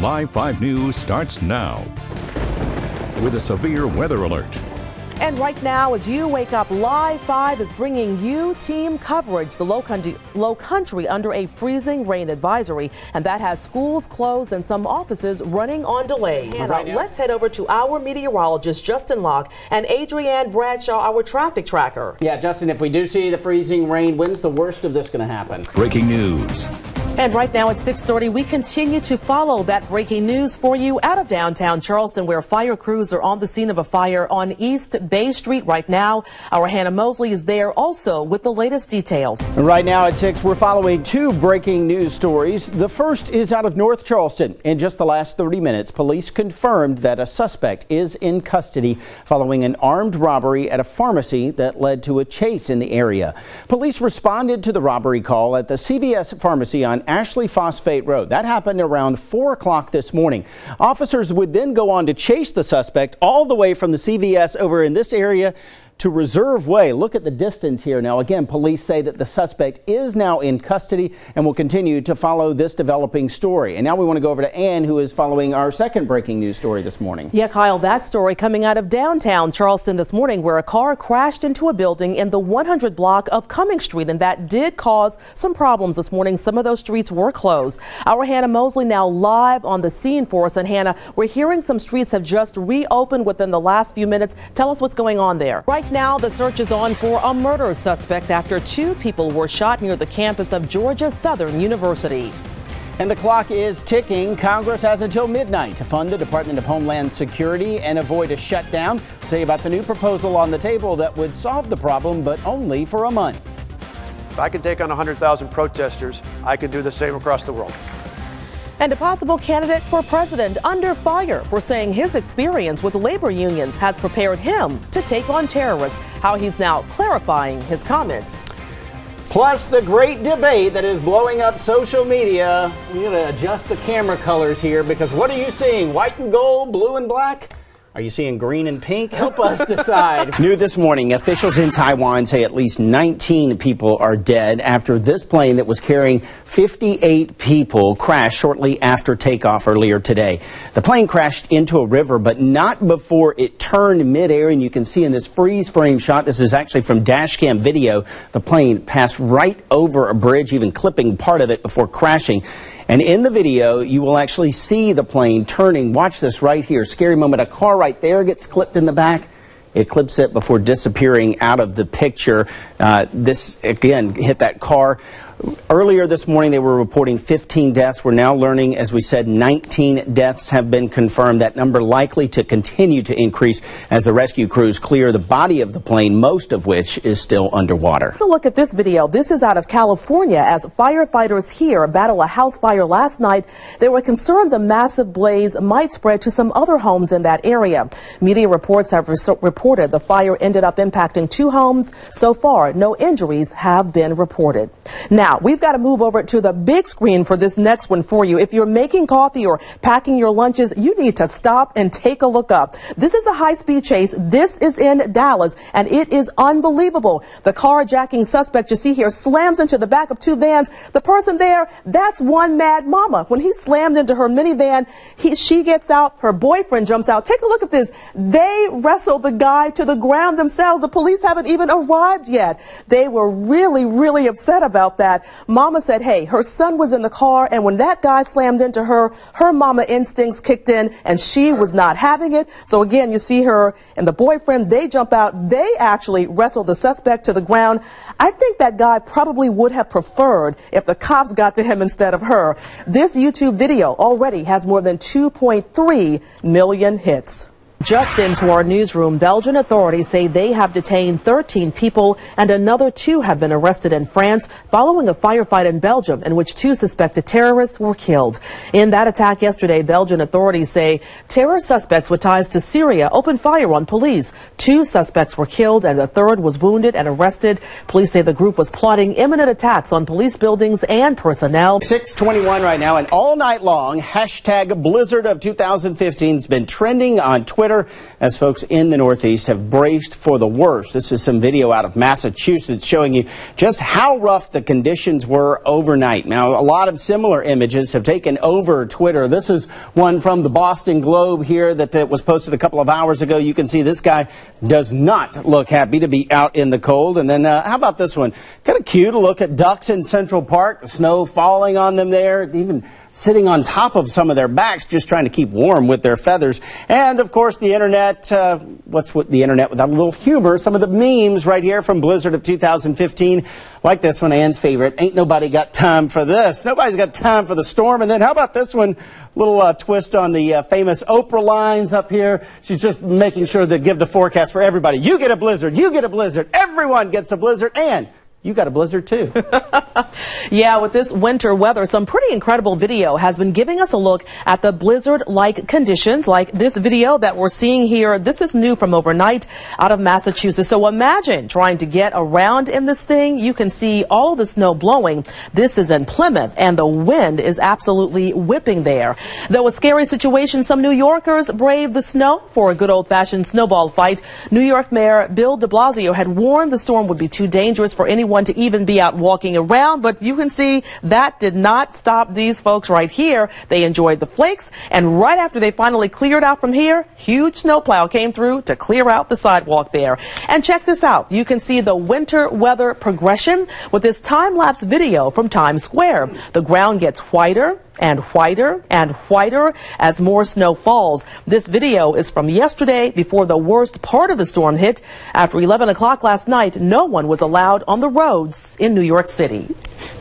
Live 5 News starts now with a severe weather alert. And right now, as you wake up, Live 5 is bringing you team coverage. The low country under a freezing rain advisory, and that has schools closed and some offices running on delay. Let's head over to our meteorologist, Justin Locke, and Adrienne Bradshaw, our traffic tracker. Yeah, Justin, if we do see the freezing rain, when's the worst of this going to happen? Breaking news. And right now at 6:30, we continue to follow that breaking news for you out of downtown Charleston, where fire crews are on the scene of a fire on East Bay Street right now. Our Hannah Mosley is there also with the latest details. Right now at 6, we're following two breaking news stories. The first is out of North Charleston. In just the last 30 minutes, police confirmed that a suspect is in custody following an armed robbery at a pharmacy that led to a chase in the area. Police responded to the robbery call at the CVS pharmacy on Ashley Phosphate Road. That happened around 4 o'clock this morning. Officers would then go on to chase the suspect all the way from the CVS over in this area to Reserve Way. Look at the distance here. Now, again, police say that the suspect is now in custody and will continue to follow this developing story. And now we want to go over to Ann, who is following our second breaking news story this morning. Yeah, Kyle, that story coming out of downtown Charleston this morning, where a car crashed into a building in the 100 block of Cumming Street, and that did cause some problems this morning. Some of those streets were closed. Our Hannah Mosley now live on the scene for us. And Hannah, we're hearing some streets have just reopened within the last few minutes. Tell us what's going on there. Right now, the search is on for a murder suspect after 2 people were shot near the campus of Georgia Southern University. And the clock is ticking. Congress has until midnight to fund the Department of Homeland Security and avoid a shutdown. I'll tell you about the new proposal on the table that would solve the problem, but only for a month. If I could take on 100,000 protesters, I could do the same across the world. And a possible candidate for president under fire for saying his experience with labor unions has prepared him to take on terrorists. How he's now clarifying his comments. Plus the great debate that is blowing up social media. We're going to adjust the camera colors here because what are you seeing? White and gold, blue and black? Are you seeing green and pink? Help us decide. New this morning, officials in Taiwan say at least 19 people are dead after this plane that was carrying 58 people crashed shortly after takeoff earlier today. The plane crashed into a river, but not before it turned midair. And you can see in this freeze frame shot, this is actually from dash cam video, the plane passed right over a bridge, even clipping part of it before crashing. And in the video, you will actually see the plane turning. Watch this right here. Scary moment. A car right there gets clipped in the back. It clips it before disappearing out of the picture. This, again, hit that car. Earlier this morning, they were reporting 15 deaths. We're now learning, as we said, 19 deaths have been confirmed. That number likely to continue to increase as the rescue crews clear the body of the plane, most of which is still underwater. Look at this video. This is out of California as firefighters here battle a house fire last night. They were concerned the massive blaze might spread to some other homes in that area. Media reports have reported the fire ended up impacting 2 homes. So far, no injuries have been reported. Now, we've got to move over to the big screen for this next one for you. If you're making coffee or packing your lunches, you need to stop and take a look up. This is a high-speed chase. This is in Dallas, and it is unbelievable. The carjacking suspect you see here slams into the back of 2 vans. The person there, that's one mad mama. When he slammed into her minivan, she gets out. Her boyfriend jumps out. Take a look at this. They wrestled the guy to the ground themselves. The police haven't even arrived yet. They were really, really upset about that. Mama said, hey, her son was in the car, and when that guy slammed into her, her mama instincts kicked in, and she was not having it. So again, you see her and the boyfriend, they jump out. They actually wrestled the suspect to the ground. I think that guy probably would have preferred if the cops got to him instead of her. This YouTube video already has more than 2.3 million hits. Just into our newsroom, Belgian authorities say they have detained 13 people and another 2 have been arrested in France following a firefight in Belgium in which 2 suspected terrorists were killed. In that attack yesterday, Belgian authorities say terror suspects with ties to Syria opened fire on police. 2 suspects were killed and a 3rd was wounded and arrested. Police say the group was plotting imminent attacks on police buildings and personnel. 6:21 right now, and all night long, hashtag Blizzard of 2015 has been trending on Twitter. Twitter as folks in the Northeast have braced for the worst. This is some video out of Massachusetts showing you just how rough the conditions were overnight. Now, a lot of similar images have taken over Twitter. This is one from the Boston Globe here that was posted a couple of hours ago. You can see this guy does not look happy to be out in the cold. And then how about this one? Kind of cute to look at ducks in Central Park, the snow falling on them there, even sitting on top of some of their backs, just trying to keep warm with their feathers. And, of course, the Internet, what's with the Internet without a little humor? Some of the memes right here from Blizzard of 2015, like this one, Ann's favorite. Ain't nobody got time for this. Nobody's got time for the storm. And then how about this one? Little twist on the famous Oprah lines up here. She's just making sure to give the forecast for everybody. You get a blizzard. You get a blizzard. Everyone gets a blizzard. And you got a blizzard, too. Yeah, with this winter weather, some pretty incredible video has been giving us a look at the blizzard-like conditions, like this video that we're seeing here. This is new from overnight out of Massachusetts. So imagine trying to get around in this thing. You can see all the snow blowing. This is in Plymouth, and the wind is absolutely whipping there. Though a scary situation, some New Yorkers braved the snow for a good old-fashioned snowball fight. New York Mayor Bill de Blasio had warned the storm would be too dangerous for anyone to even be out walking around, but you can see that did not stop these folks right here. They enjoyed the flakes, and right after they finally cleared out from here, huge snowplow came through to clear out the sidewalk there. And check this out. You can see the winter weather progression with this time-lapse video from Times Square. The ground gets whiter and whiter and whiter as more snow falls. This video is from yesterday before the worst part of the storm hit. After 11 o'clock last night, no one was allowed on the roads in New York City.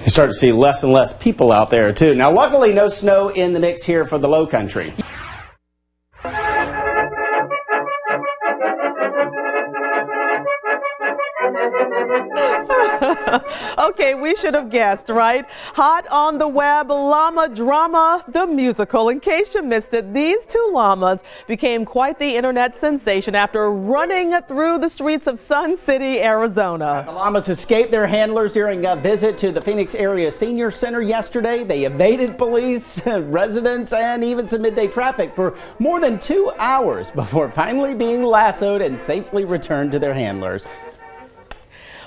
You start to see less and less people out there, too. Now, luckily, no snow in the mix here for the low country. Okay, we should have guessed, right? Hot on the web, llama drama, the musical. In case you missed it, these two llamas became quite the internet sensation after running through the streets of Sun City, Arizona. The llamas escaped their handlers during a visit to the Phoenix Area Senior Center yesterday. They evaded police, residents, and even some midday traffic for more than 2 hours before finally being lassoed and safely returned to their handlers.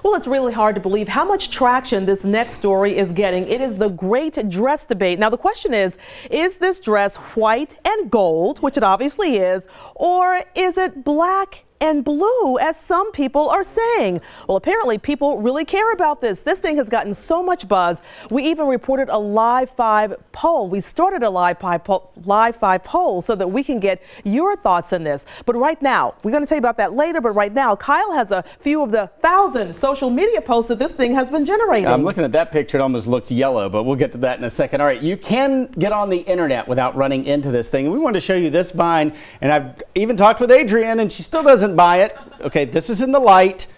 Well, it's really hard to believe how much traction this next story is getting. It is the great dress debate. Now, the question is this dress white and gold, which it obviously is, or is it black and blue, as some people are saying? Well, apparently people really care about this. This thing has gotten so much buzz. We even reported a Live 5 poll. We started a Live 5 poll so that we can get your thoughts on this. But right now, we're going to tell you about that later, but right now, Kyle has a few of the 1,000 social media posts that this thing has been generating. I'm looking at that picture. It almost looks yellow, but we'll get to that in a second. All right, you can get on the internet without running into this thing. And we wanted to show you this vine, and I've even talked with Adrienne, and she still doesn't buy it. Okay, this is in the light,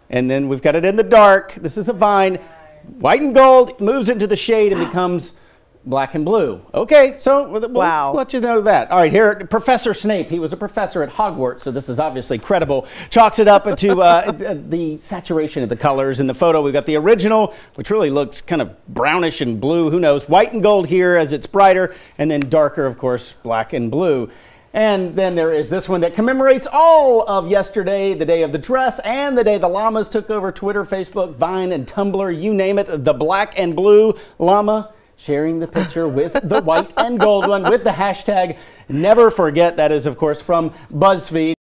and then we've got it in the dark. This is a vine. White and gold moves into the shade and becomes black and blue. Okay, so we'll let you know that. All right, here, Professor Snape, he was a professor at Hogwarts, so this is obviously credible. Chalks it up to the saturation of the colors. In the photo, we've got the original, which really looks kind of brownish and blue. Who knows? White and gold here as it's brighter, and then darker, of course, black and blue. And then there is this one that commemorates all of yesterday, the day of the dress, and the day the llamas took over Twitter, Facebook, Vine, and Tumblr, you name it. The black and blue llama sharing the picture with the white and gold one with the hashtag never forget. That is, of course, from BuzzFeed.